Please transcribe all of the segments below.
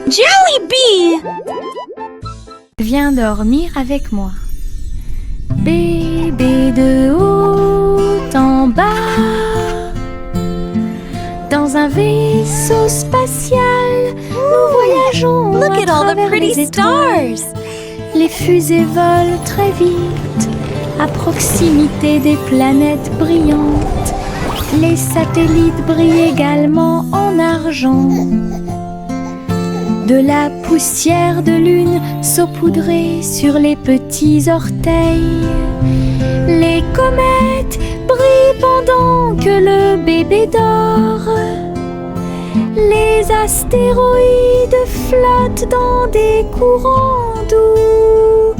Jollibee! Viens dormir avec moi. Bébé de haut en bas, dans un vaisseau spatial, nous voyageons Look à at all the travers pretty les étoiles. stars! Les fusées volent très vite, à proximité des planètes brillantes. Les satellites brillent également en argent. De la poussière de lune saupoudrée sur les petits orteils. Les comètes brillent pendant que le bébé dort. Les astéroïdes flottent dans des courants doux.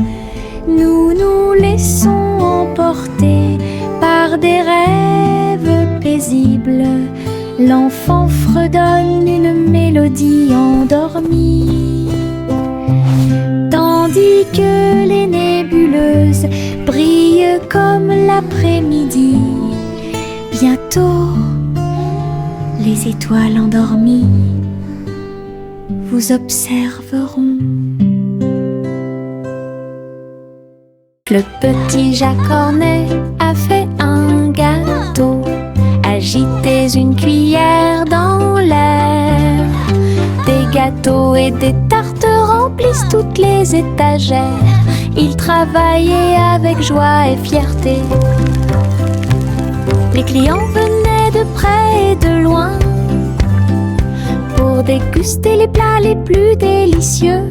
Nous nous laissons emporter par des rêves paisibles. L'enfant fredonne une mélodie endormie, tandis que les nébuleuses brillent comme l'après-midi. Bientôt, les étoiles endormies vous observeront. Le petit Jacques Cornet a fait un gâteau. Agitez une cuillère dans l'air. Des gâteaux et des tartes remplissent toutes les étagères. Il travaillait avec joie et fierté. Les clients venaient de près et de loin pour déguster les plats les plus délicieux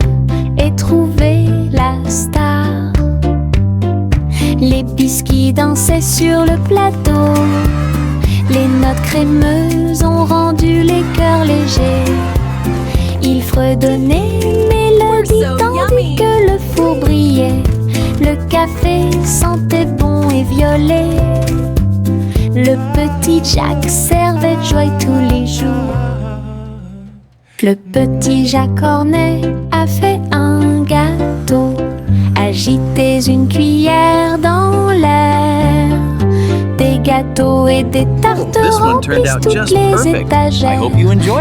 et trouver la star. Les biscuits dansaient sur le plateau. Les notes crémeuses ont rendu les cœurs légers. Il fredonnait une mélodie tandis que le four brillait. Le café sentait bon et violet. Le petit Jacques servait de joie tous les jours. Le petit Jacques Cornet a fait un gâteau. Agitez une cuillère dans l'air. Des gâteaux et des tartes remplissent toutes les étagères.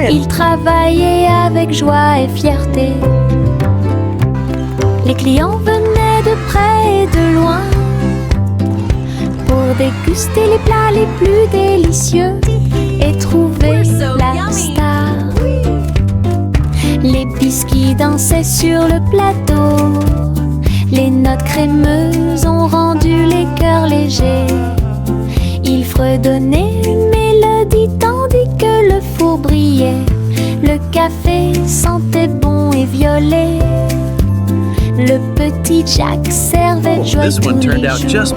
Il travaillait avec joie et fierté. Les clients venaient de près et de loin pour déguster les plats les plus délicieux et trouver la star. Les biscuits dansaient sur le plateau. Les notes crémeuses ont rendu les cœurs légers. Il fredonnait une mélodie tandis que le four brillait. Le café sentait bon et violet. Le petit Jacques servait de joie tous les jours.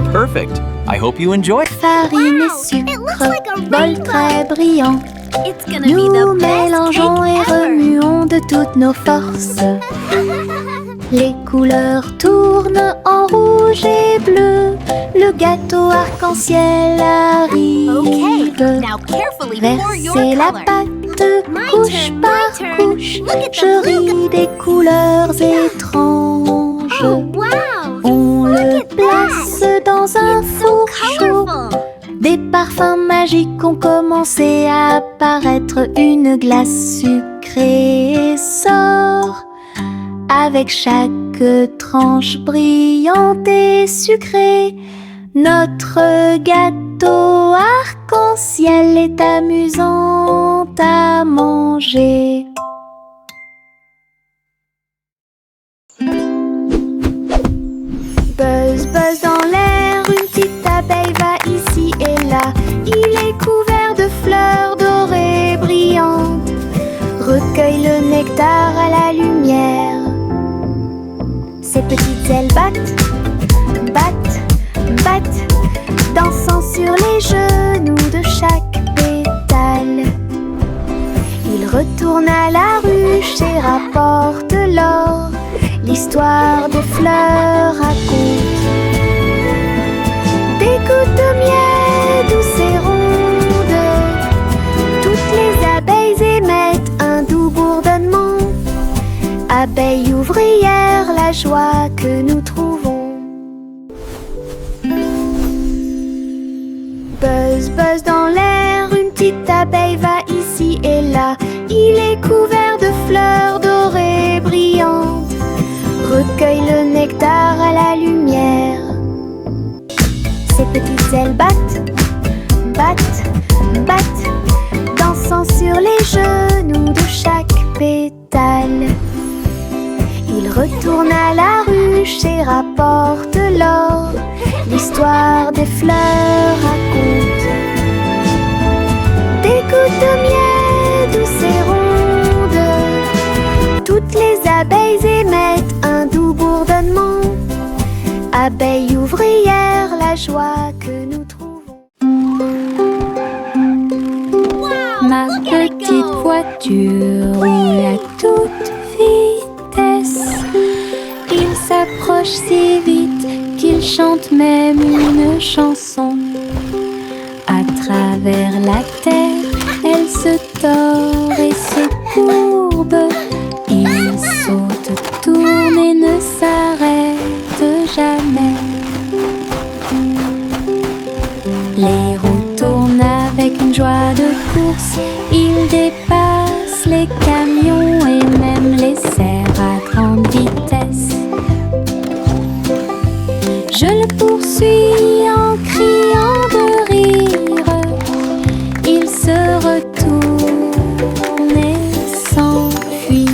Farine et sucre, bol très brillant. Nous mélangeons et remuons de toutes nos forces. Les couleurs tournent en rouge et bleu. Le gâteau arc-en-ciel arrive. Versez la pâte couche par couche. Je ris des couleurs étranges. On le place dans un four chaud. Des parfums magiques ont commencé à apparaître. Une glace sucrée sort avec chaque tranche brillante et sucrée. Notre gâteau arc-en-ciel est amusant à manger. Buzz, buzz dans l'air, une petite abeille va ici et là. Il est couvert de fleurs dorées brillantes. Recueille le nectar à la lumière. Ses petites ailes battent, battent, battent, dansant sur les genoux de chaque pétale. Il retourne à la ruche et rapporte l'or. L'histoire des fleurs raconte des gouttes de miel douces et rondes. Toutes les abeilles émettent un doux bourdonnement. Abeilles ouvrières, la joie que nous trouvons. Buzz, buzz dans l'air, une petite abeille va ici et là. Il est couvert de fleurs dorées cueille le nectar à la lumière. Ses petites ailes battent, battent, battent, dansant sur les genoux de chaque pétale. Il retourne à la ruche et rapporte l'or. L'histoire des fleurs raconte des gouttes de miel douces et rondes. Toutes les abeilles émettent un doux bourdonnement. Abeilles ouvrières, la joie que nous trouvons. Ma petite voiture roule à toute vitesse. Il s'approche si vite qu'il chante même une chanson. À travers la terre, elle se tord et se courbe. Il saute, tourne et ne s'arrête jamais. Les roues tournent avec une joie de course. Il dépasse les camions et même les cerfs à grande vitesse. Je le poursuis en criant de rire. Il se retourne et s'enfuit.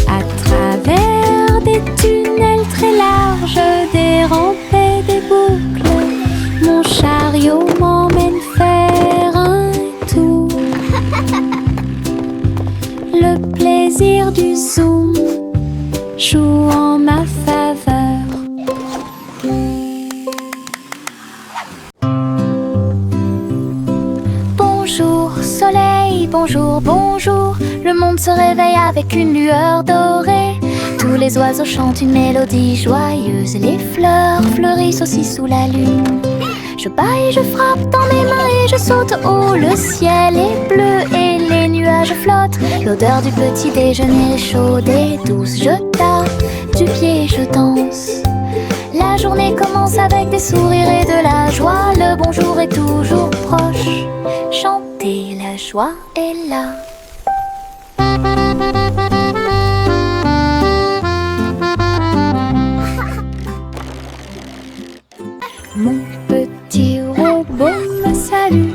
À travers des tunnels très larges, des rampes et des boucles, mon chariot m'emmène faire un tour. Le plaisir du zoom joue en ma faveur. Bonjour soleil, bonjour, bonjour. Le monde se réveille avec une lueur dorée. Tous les oiseaux chantent une mélodie joyeuse. Et les fleurs fleurissent aussi sous la lune. Je bats et je frappe dans mes mains et je saute haut. Le ciel est bleu et les nuages flottent. L'odeur du petit déjeuner est chaude et douce. Je tape du pied et je danse. La journée commence avec des sourires et de la joie. Le bonjour est toujours proche. Chanter, la joie est là. Mon petit robot me salue.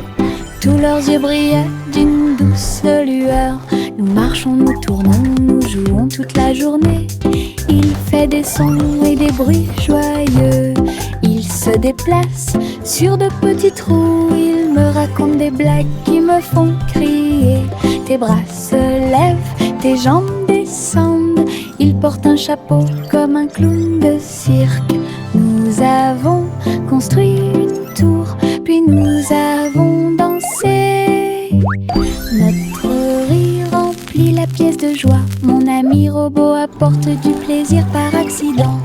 Tous leurs yeux brillent d'une douce lueur. Nous marchons, nous tournons, nous jouons toute la journée. Il fait des sons et des bruits joyeux. Il se déplace sur de petits trous. Il me raconte des blagues qui me font crier. Tes bras se lèvent, tes jambes descendent. Il porte un chapeau comme un clown de cirque. Nous avons construit une tour, puis nous avons dansé. Notre rire remplit la pièce de joie. Mon ami robot apporte du plaisir par accident.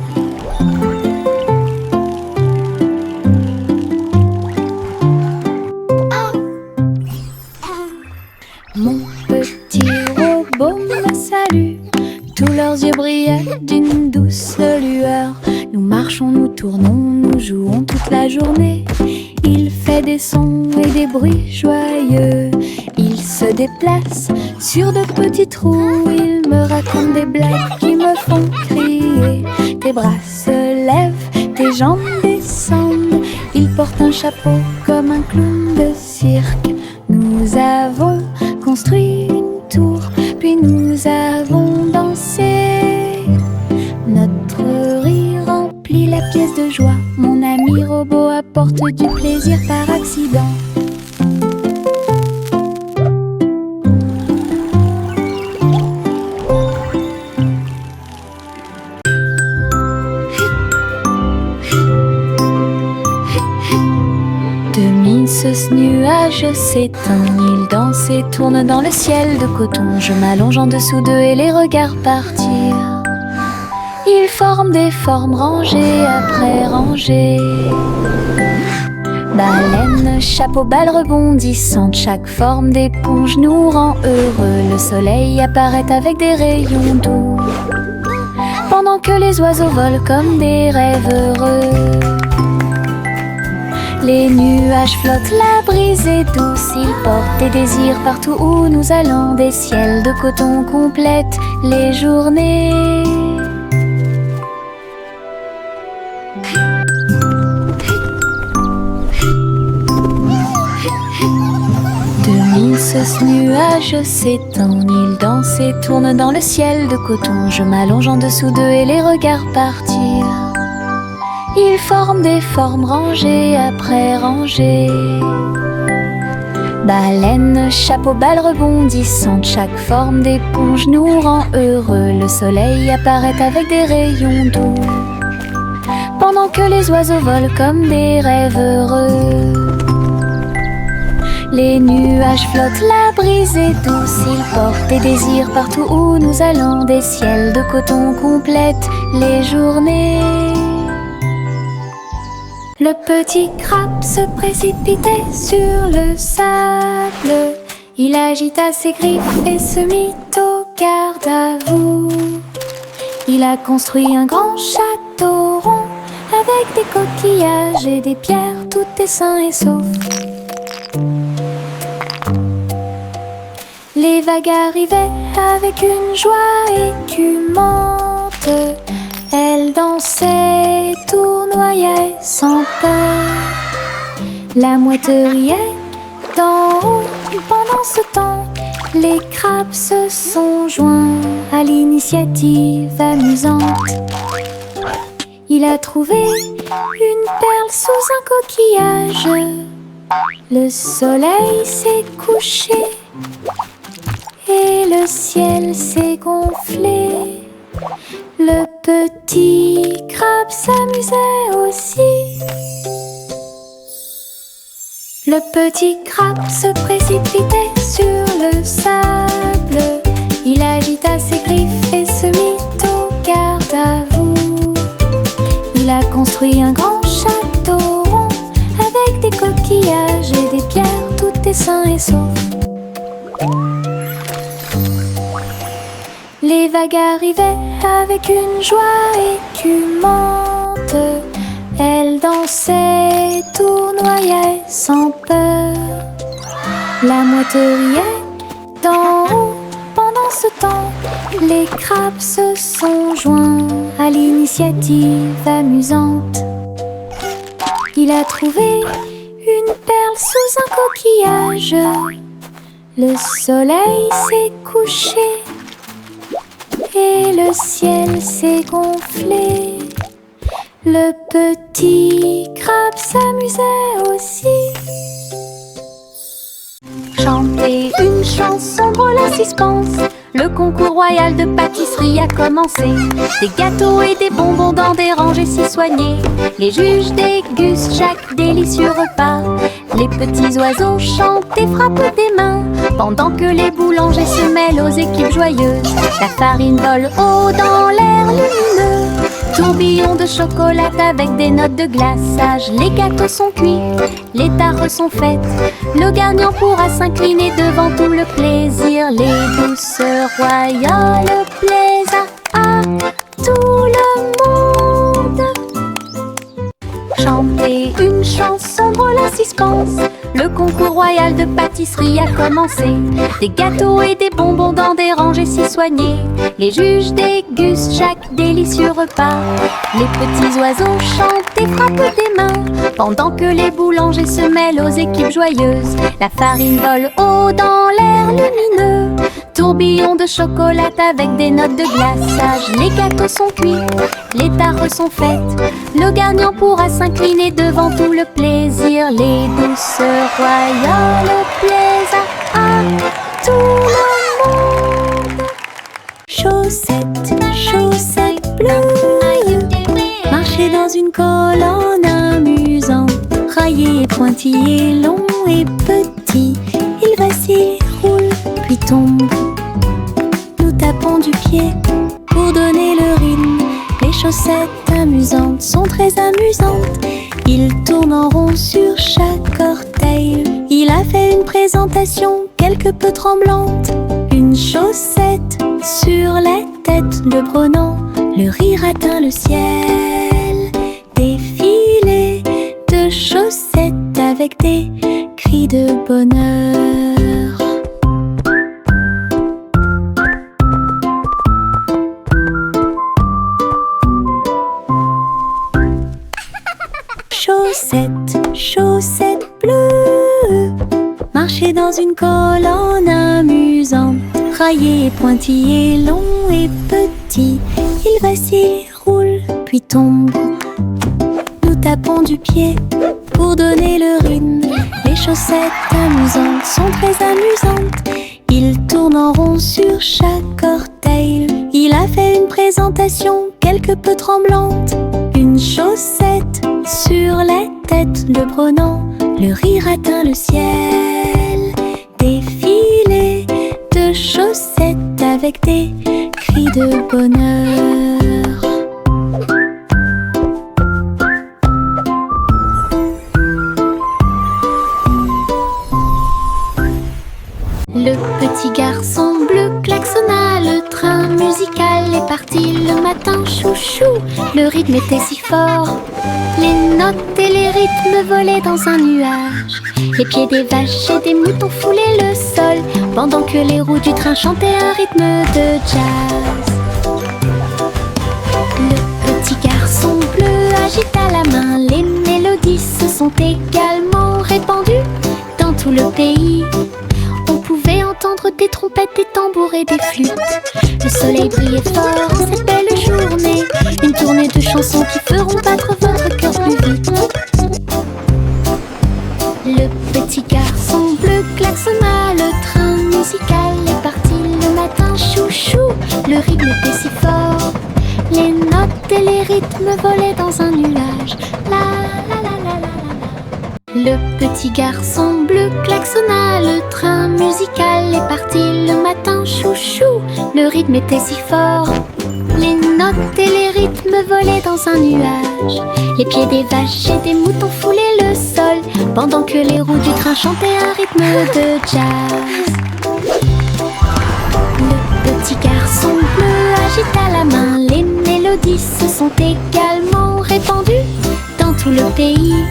Mon petit robot me salue. Tous leurs yeux brillent d'une douce lueur. Nous marchons, nous tournons, nous jouons toute la journée. Il fait des sons et des bruits joyeux. Il se déplace sur de petits trous. Il me raconte des blagues qui me font crier. Tes bras se lèvent, tes jambes descendent. Il porte un chapeau comme un clown de cirque. Nous avons construit une tour, puis nous avons dansé. Notre rire remplit la pièce de joie. Mon ami robot apporte du plaisir par accident. Ce nuage s'éteint, il danse et tourne dans le ciel de coton. Je m'allonge en dessous d'eux et les regarde partir. Ils forment des formes rangées après rangées. Baleine, chapeau, balle rebondissante, chaque forme d'éponge nous rend heureux. Le soleil apparaît avec des rayons doux, pendant que les oiseaux volent comme des rêves heureux. Les nuages flottent, la brise est douce. Ils portent des désirs partout où nous allons. Des ciels de coton complètent les journées. nuit, ce nuage s'étend, il danse et tourne dans le ciel de coton. Je m'allonge en dessous d'eux et les regarde partir. Ils forment des formes rangées après rangées. Baleines, chapeau, balles rebondissantes, chaque forme d'éponge nous rend heureux. Le soleil apparaît avec des rayons doux, pendant que les oiseaux volent comme des rêves heureux. Les nuages flottent, la brise est douce, ils portent des désirs partout où nous allons. Des ciels de coton complètent les journées. Le petit crabe se précipitait sur le sable. Il agita ses griffes et se mit au garde à vous. Il a construit un grand château rond avec des coquillages et des pierres, tout est sain et sauf. Les vagues arrivaient avec une joie écumante. Elles dansaient, tournoyaient sans peur. La mouette riait d'en haut. Pendant ce temps, les crabes se sont joints à l'initiative amusante. Il a trouvé une perle sous un coquillage. Le soleil s'est couché et le ciel s'est gonflé. Le petit crabe s'amusait aussi. Le petit crabe se précipitait sur le sable. Il agita ses griffes et se mit au garde à vous. Il a construit un grand château rond avec des coquillages et des pierres, tout est sain et sauf. Les vagues arrivaient avec une joie écumante. Elles dansaient, tournoyaient sans peur. La mouette riait d'en haut. Pendant ce temps, les crabes se sont joints à l'initiative amusante. Il a trouvé une perle sous un coquillage. Le soleil s'est couché et le ciel s'est gonflé. Le petit crabe s'amusait aussi. Chanter une chanson drôle à suspense. Le concours royal de pâtisserie a commencé. Des gâteaux et des bonbons dans des rangées si soignées. Les juges dégustent chaque délicieux repas. Les petits oiseaux chantent et frappent des mains, pendant que les boulangers se mêlent aux équipes joyeuses. La farine vole haut dans l'air lumineux. Tourbillon de chocolat avec des notes de glaçage. Les gâteaux sont cuits, les tares sont faites. Le gagnant pourra s'incliner devant tout le plaisir. Les douceurs royales plaisent à tout le monde. Chanter une chanson drôle à suspense. Le concours royal de pâtisserie a commencé. Des gâteaux et des bonbons dans des rangées si soignées. Les juges dégustent chaque délicieux repas. Les petits oiseaux chantent et frappent des mains, pendant que les boulangers se mêlent aux équipes joyeuses. La farine vole haut dans l'air lumineux. Tourbillon de chocolat avec des notes de glaçage. Les gâteaux sont cuits, les tares sont faites. Le gagnant pourra s'incliner devant tout le plaisir. Les douceurs royales plaisent à tout le monde. Chaussettes, chaussettes bleues, marcher dans une colonne amusante. Raillé et pointillé, long et petit, il vacille, roule, puis tombe. Nous tapons du pied pour donner le rythme. Les chaussettes amusantes sont très amusantes. Il tourne en rond sur chaque orteil. Il a fait une présentation quelque peu tremblante. Une chaussette sur la tête le prenant. Le rire atteint le ciel. Défilé de chaussettes avec des cris de bonheur. Chaussettes, chaussettes bleues, marcher dans une colonne colonne amusante, raillé, pointillé, long et petit. Il vacille, roule, puis tombe. Nous tapons du pied pour donner le rythme. Les chaussettes amusantes sont très amusantes. Il tourne en rond sur chaque orteil. Il a fait une présentation quelque peu tremblante. Une chaussette sur la tête le prenant. Le rire atteint le ciel. Défilé de chaussettes avec des cris de bonheur. Le petit garçon bleu klaxonna, le train musical est parti le matin, chouchou. Le rythme était si fort, les notes et les rythmes volaient dans un nuage. Les pieds des vaches et des moutons foulaient le sol, pendant que les roues du train chantaient un rythme de jazz. Le petit garçon bleu agita la main, les mélodies se sont également répandues dans tout le pays. On pouvait entendre des trompettes, des tambours et des flûtes. Le soleil brillait fort en cette belle journée. Une tournée de chansons qui feront battre votre cœur plus vite. Le petit garçon bleu klaxonna, le train musical est parti le matin, chouchou. Le rythme était si fort, les notes et les rythmes volaient dans un nuage. La la la la la la. Le petit garçon bleu klaxonna, le train musical est parti le matin, chouchou. Le rythme était si fort, les notes et les rythmes volaient dans un nuage. Les pieds des vaches et des moutons foulaient le sol, pendant que les roues du train chantaient un rythme de jazz. Le petit garçon bleu agita la main, les mélodies se sont également répandues dans tout le pays.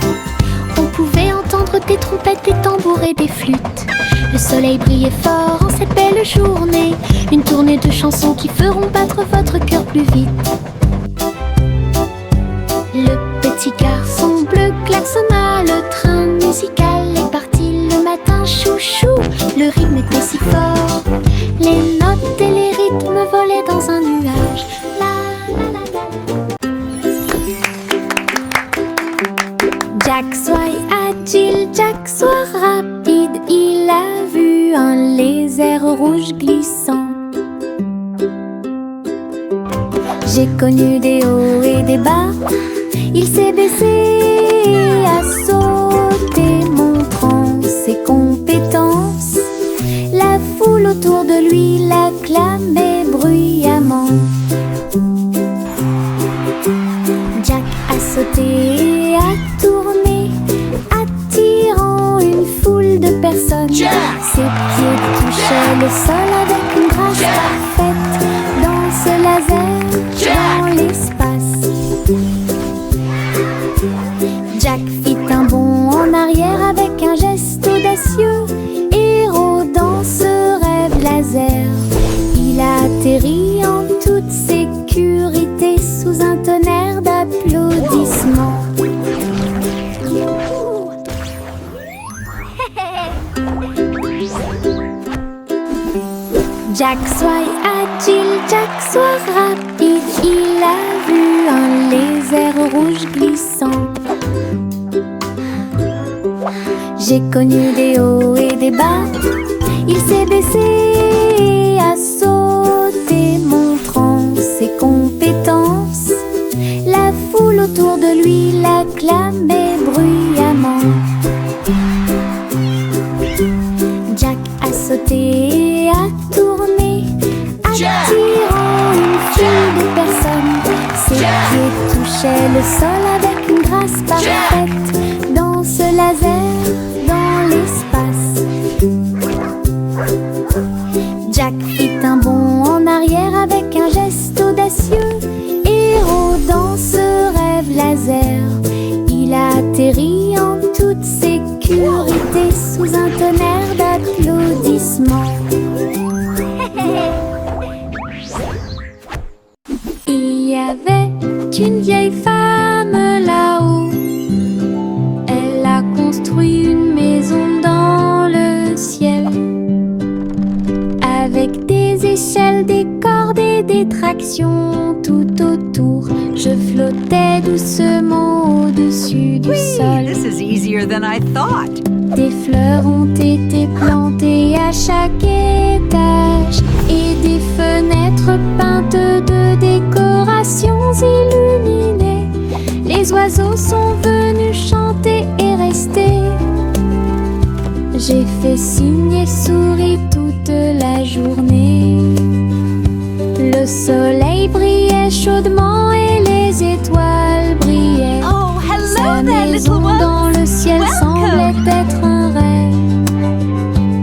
On pouvait entendre des trompettes, des tambours et des flûtes. Le soleil brillait fort en cette belle journée. Une tournée de chansons qui feront battre votre cœur plus vite. Le petit garçon bleu klaxonna, le train musical est parti le matin, chouchou. Le rythme était si fort, les notes et les rythmes volaient dans un nuage. La la la la. Jack soit agile, Jack soit rapide, il a vu un lézard rouge glissant. J'ai connu des hauts et des bas, il s'est baissé à sauter, montrant ses compétences. La foule autour de lui l'acclamait bruyamment. Jack a sauté et a tourné, attirant une foule de personnes. Ses pieds touchaient le sol avec une grâce parfaite. Dans ce laser, dans l'espace, Jack fit un bond en arrière avec un geste audacieux. Héros dans ce rêve laser, il a atterri en toute sécurité sous un tonnerre d'applaudissements. Jack soit agile, Jack soit rapide, il a vu un lézard rouge glissant. J'ai connu des hauts et des bas, il s'est baissé à sauter, montrant ses compétences. La foule autour de lui l'acclamait bruyamment. Jack a sauté et a tourné, attirant une foule de personnes. Ses pieds touchaient le sol avec une grâce parfaite. Dans ce laser, dans l'espace, Jack fit un bond en arrière avec un geste audacieux. Héros dans ce rêve laser, il a atterri en toute sécurité sous un tonnerre d'applaudissements. Il y avait une vieille femme là-haut. Elle a construit une maison dans le ciel. du ciel, des cordes et des tractions tout autour. Je flottais doucement au-dessus du sol. This is easier than I thought. Des fleurs ont été plantées à chaque étage et des fenêtres peintes de décorations illuminées. Les oiseaux sont venus chanter et rester. J'ai fait signe et souri toute la journée. Le soleil brillait chaudement et les étoiles brillaient. Oh, hello Sa there, maison little dans ones. le ciel Welcome. semblait être un rêve.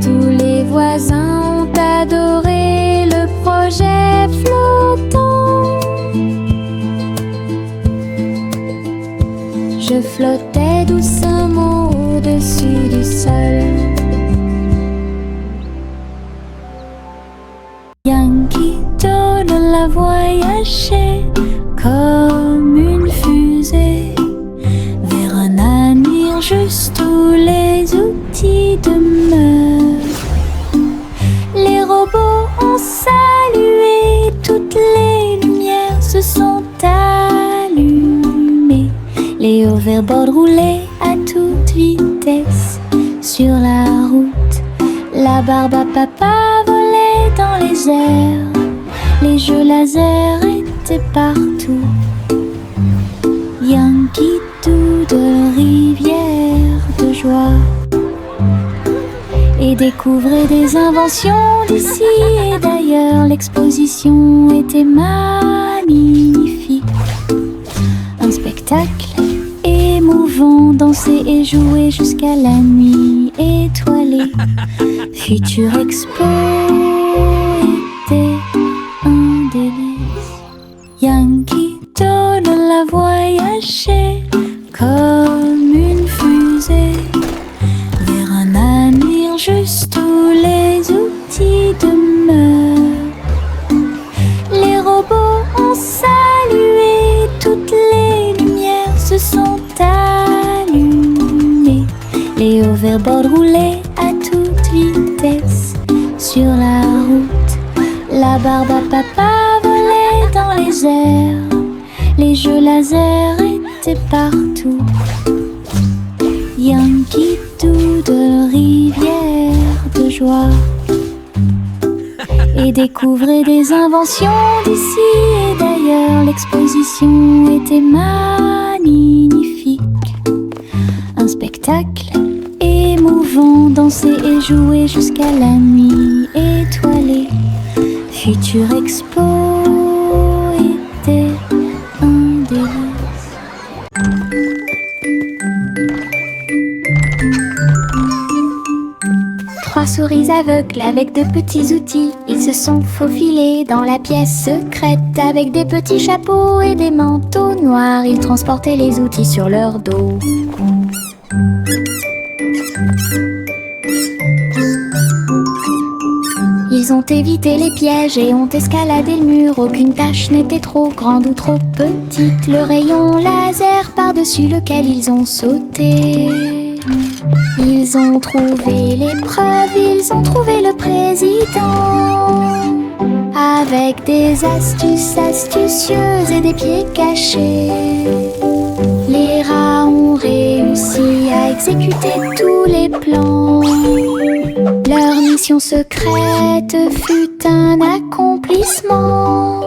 Tous les voisins ont adoré le projet flottant. Je flottais doucement au-dessus du sol. Yankee Doodle a voyagé comme une fusée vers un avenir juste où les outils demeurent. Les robots ont salué, toutes les lumières se sont allumées. Les hoverboards roulaient à toute vitesse sur la route. La barbe à papa volait dans les airs. Les jeux laser étaient partout. Yankee Doodle, rivière de joie. Et découvrait des inventions d'ici et d'ailleurs. L'exposition était magnifique. Un spectacle émouvant, danser et jouer jusqu'à la nuit étoilée. Future Expo était un délice. Yankee Doodle a voyagé comme une fusée vers un avenir juste où les outils demeurent. Les robots ont salué, toutes les lumières se sont allumées. Les hoverboards roulaient à toute vitesse sur la route. La barbe à papa volait dans les airs. Les jeux laser étaient partout. Yankee Doodle, rivière de joie. Et découvrait des inventions d'ici et d'ailleurs. L'exposition était magnifique. Un spectacle émouvant, danser et jouer jusqu'à la nuit étoilée. Future Expo était un délice. 3 souris aveugles avec de petits outils. Ils se sont faufilés dans la pièce secrète. Avec des petits chapeaux et des manteaux noirs, ils transportaient les outils sur leur dos. Ils ont évité les pièges et ont escaladé le mur. Aucune tâche n'était trop grande ou trop petite. Le rayon laser par-dessus lequel ils ont sauté. Ils ont trouvé l'épreuve, ils ont trouvé le président. Avec des astuces astucieuses et des pieds cachés, les rats ont réussi à exécuter tous les plans. Leur mission secrète fut un accomplissement.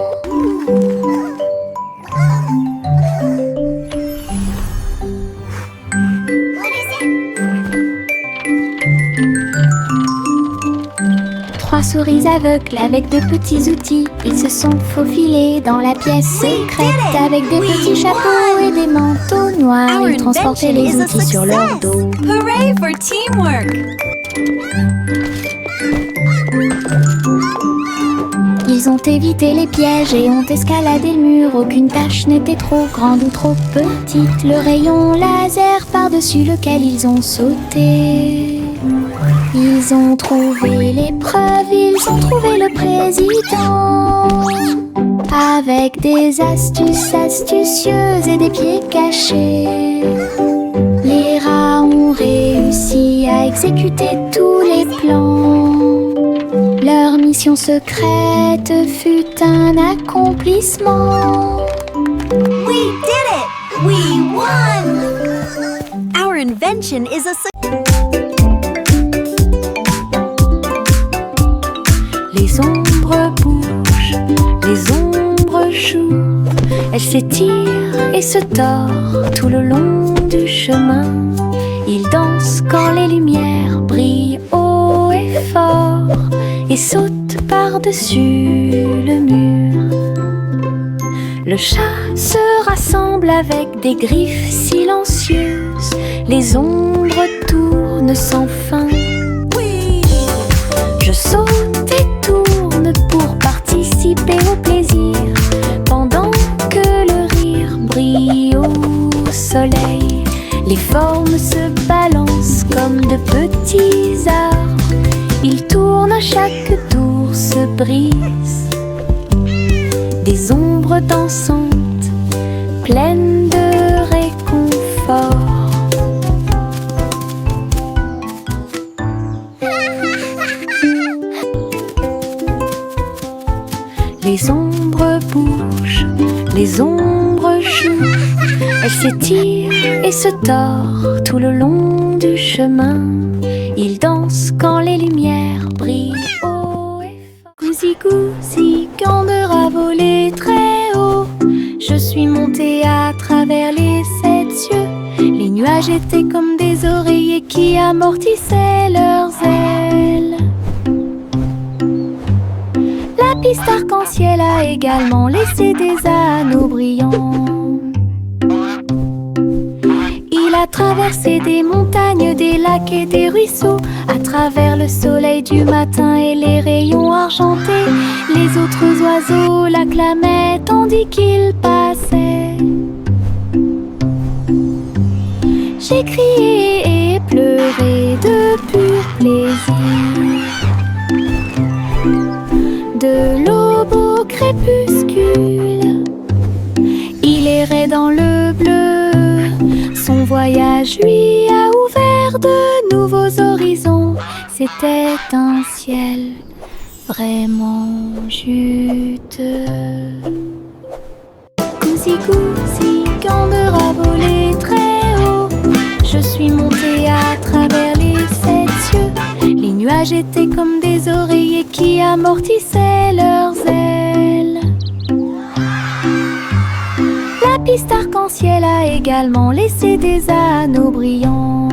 Trois souris aveugles avec de petits outils. Ils se sont faufilés dans la pièce secrète. Avec des petits chapeaux et des manteaux noirs, ils transportaient les outils sur leur dos. Hooray for teamwork! Ils ont évité les pièges et ont escaladé le mur. Aucune tâche n'était trop grande ou trop petite. Le rayon laser par-dessus lequel ils ont sauté. Ils ont trouvé l'épreuve, ils ont trouvé le président. Avec des astuces astucieuses et des pieds cachés, les rats ont réussi à exécuter tous les plans. Leur mission mission secrète fut un accomplissement. We did it! We won! Our invention is a Les ombres bougent, les ombres jouent. Elles s'étirent et se tordent tout le long du chemin. Ils dansent quand les lumières brillent haut et fort et sautent par-dessus le mur. Le chat se rassemble avec des griffes silencieuses. Les ombres tournent sans fin. Je saute et tourne pour participer au plaisir, pendant que le rire brille au soleil. Les formes se balancent comme de petits arbres. Ils tournent à chaque tour, se brisent. Des ombres dansantes, pleines de réconfort. Les ombres bougent, les ombres jouent. Elles s'étirent et se tordent tout le long du chemin. Ils dansent quand les lumières brillent haut et fort. Gousi gousi, candeur a volé très haut. Je suis montée à travers les 7 cieux. Les nuages étaient comme des oreillers qui amortissaient leurs ailes. La piste arc-en-ciel a également laissé des anneaux brillants. Il a traversé des montagnes, des lacs et des ruisseaux. À travers le soleil du matin et les rayons argentés, les autres oiseaux l'acclamaient tandis qu'il passait. J'ai crié et pleuré de pur plaisir. De l'aube au crépuscule, il errait dans le bleu. Son voyage lui a ouvert de nouveaux horizons. C'était un ciel vraiment juteux. Gousi gousi, candeur a volé très haut. Je suis montée à travers les 7 cieux. Les nuages étaient comme des oreillers qui amortissaient leurs ailes. La piste arc-en-ciel a également laissé des anneaux brillants.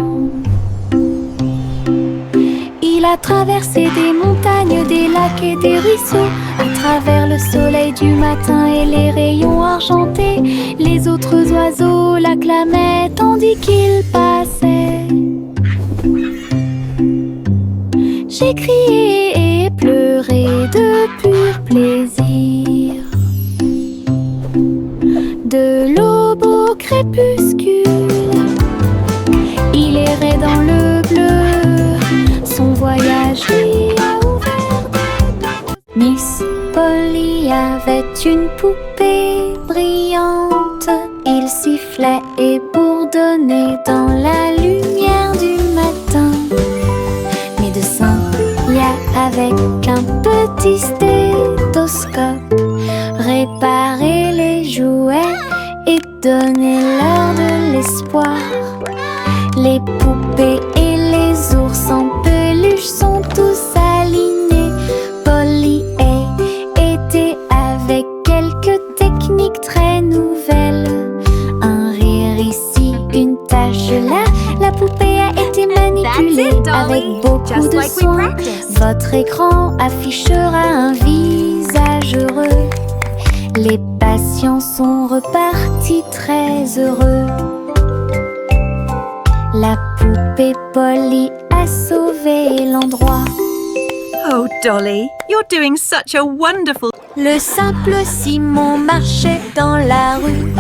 Il a traversé des montagnes, des lacs et des ruisseaux. À travers le soleil du matin et les rayons argentés, les autres oiseaux l'acclamaient tandis qu'il passait. J'ai crié et pleuré de pur plaisir. De l'aube au crépuscule, il errait dans le bleu. Son voyage lui a ouvert. Miss Polly avait une poupée brillante. Il sifflait et bourdonnait dans la lumière du matin. Médecin, avec un petit stéthoscope, réparer les jouets et donner-leur de l'espoir. Les poupées et les ours en peluche sont tous alignés. Polly a été avec quelques techniques très nouvelles. Un rire ici, une tache là. La poupée a été manipulée avec beaucoup de soin. Votre écran affichera un visage heureux. Les patients sont repartis très heureux. La poupée Polly a sauvé l'endroit. Oh, Dolly, you're doing such a wonderful... Le simple Simon marchait dans la rue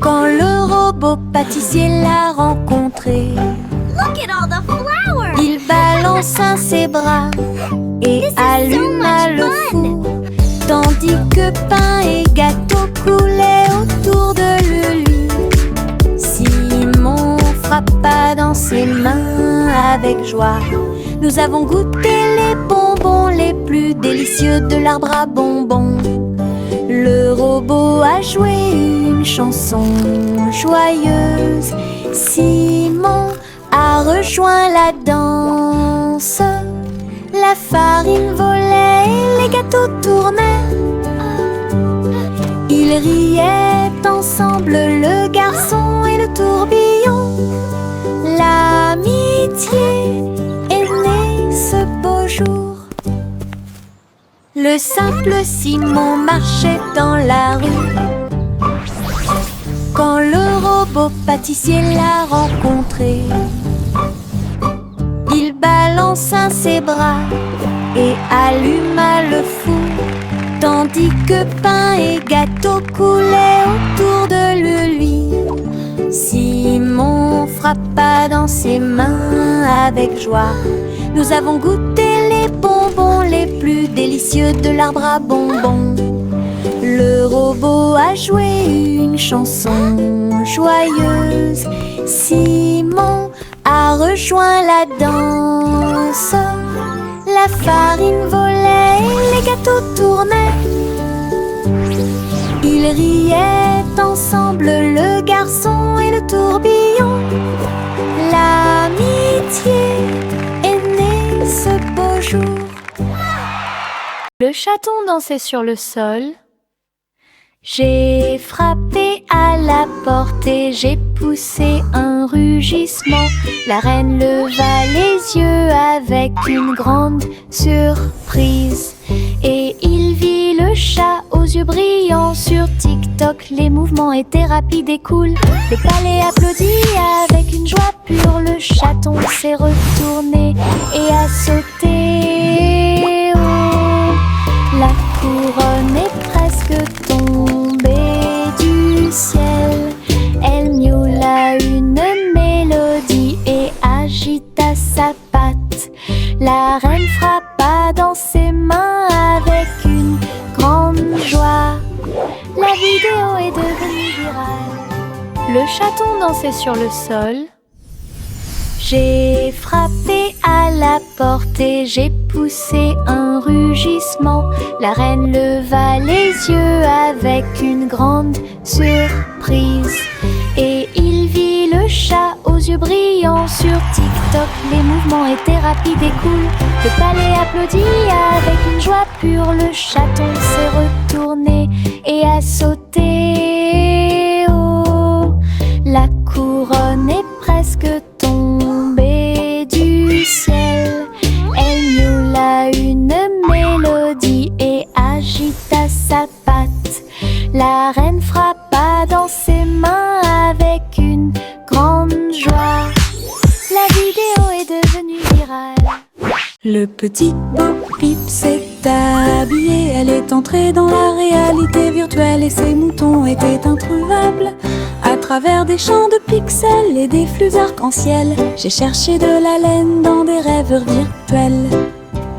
quand le robot pâtissier l'a rencontré. Look at all the flowers! Il balança ses bras et alluma le four, tandis que pain et gâteau coulaient autour de lui. Simon frappa dans ses mains avec joie. Nous avons goûté les bonbons les plus délicieux de l'arbre à bonbons. Le robot a joué une chanson joyeuse. Simon a rejoint la danse. La farine volait et les gâteaux tournaient. Ils riaient ensemble, le garçon et le tourbillon. L'amitié est née ce beau jour. Le simple Simon marchait dans la rue quand le robot pâtissier l'a rencontré. Il balança ses bras et alluma le four, tandis que pain et gâteau coulaient autour de lui. Simon frappa dans ses mains avec joie. Nous avons goûté les bonbons les plus délicieux de l'arbre à bonbons. Le robot a joué une chanson joyeuse. Simon a rejoint la danse. La farine volait et les gâteaux tournaient. Ils riaient ensemble, le garçon et le tourbillon. L'amitié est née ce beau jour. Le chaton dansait sur le sol. J'ai frappé à la porte et j'ai poussé un rugissement. La reine leva les yeux avec une grande surprise. Et il vit le chat aux yeux brillants. Sur TikTok, les mouvements étaient rapides et cool. Le palais applaudit avec une joie pure. Le chaton s'est retourné et a sauté. Oh, la couronne est presque tombée du ciel. Elle miaula une mélodie et agita sa patte. La reine frappa dans ses mains avec une grande joie. La vidéo est devenue virale. Le chaton dansait sur le sol. J'ai frappé à la porte et j'ai poussé un rugissement. La reine leva les yeux avec une grande surprise. Et il vit le chat aux yeux brillants. Sur TikTok, les mouvements étaient rapides et cool. Le palais applaudit avec une joie pure. Le chaton s'est retourné et a sauté. Oh, la couronne est presque tombée du ciel. Elle miaula une mélodie et agita sa patte. La reine frappa dans ses mains avec une grande joie. La vidéo est devenue virale. Le petit Bo Peep s'est habillé. Elle est entrée dans la réalité virtuelle et ses moutons étaient introuvables. À travers des champs de pixels et des flux arc-en-ciel, j'ai cherché de la laine dans des rêveurs virtuels.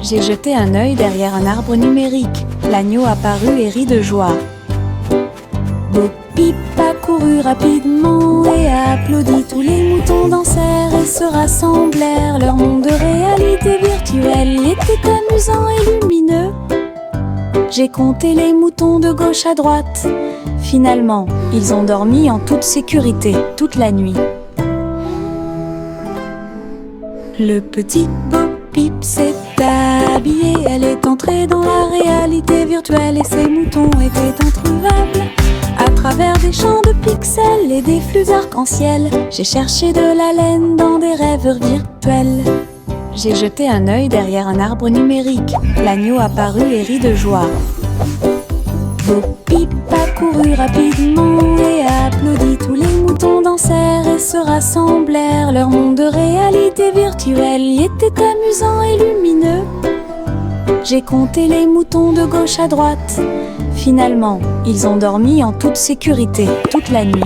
J'ai jeté un œil derrière un arbre numérique. L'agneau apparut et rit de joie. Bo Peep a couru rapidement et a applaudi. Tous les moutons dansèrent et se rassemblèrent. Leur monde de réalité virtuelle était amusant et lumineux. J'ai compté les moutons de gauche à droite. Finalement, ils ont dormi en toute sécurité toute la nuit. Le petit Bo Peep s'est habillé. Elle est entrée dans la réalité virtuelle et ses moutons étaient introuvables. À travers des champs de pixels et des flux arc-en-ciel, j'ai cherché de la laine dans des rêveurs virtuels. J'ai jeté un œil derrière un arbre numérique. L'agneau apparut et rit de joie. Bo Peep a couru rapidement et a applaudi. Tous les moutons dansèrent et se rassemblèrent. Leur monde de réalité virtuelle y était amusant et lumineux. J'ai compté les moutons de gauche à droite. Finalement, ils ont dormi en toute sécurité toute la nuit.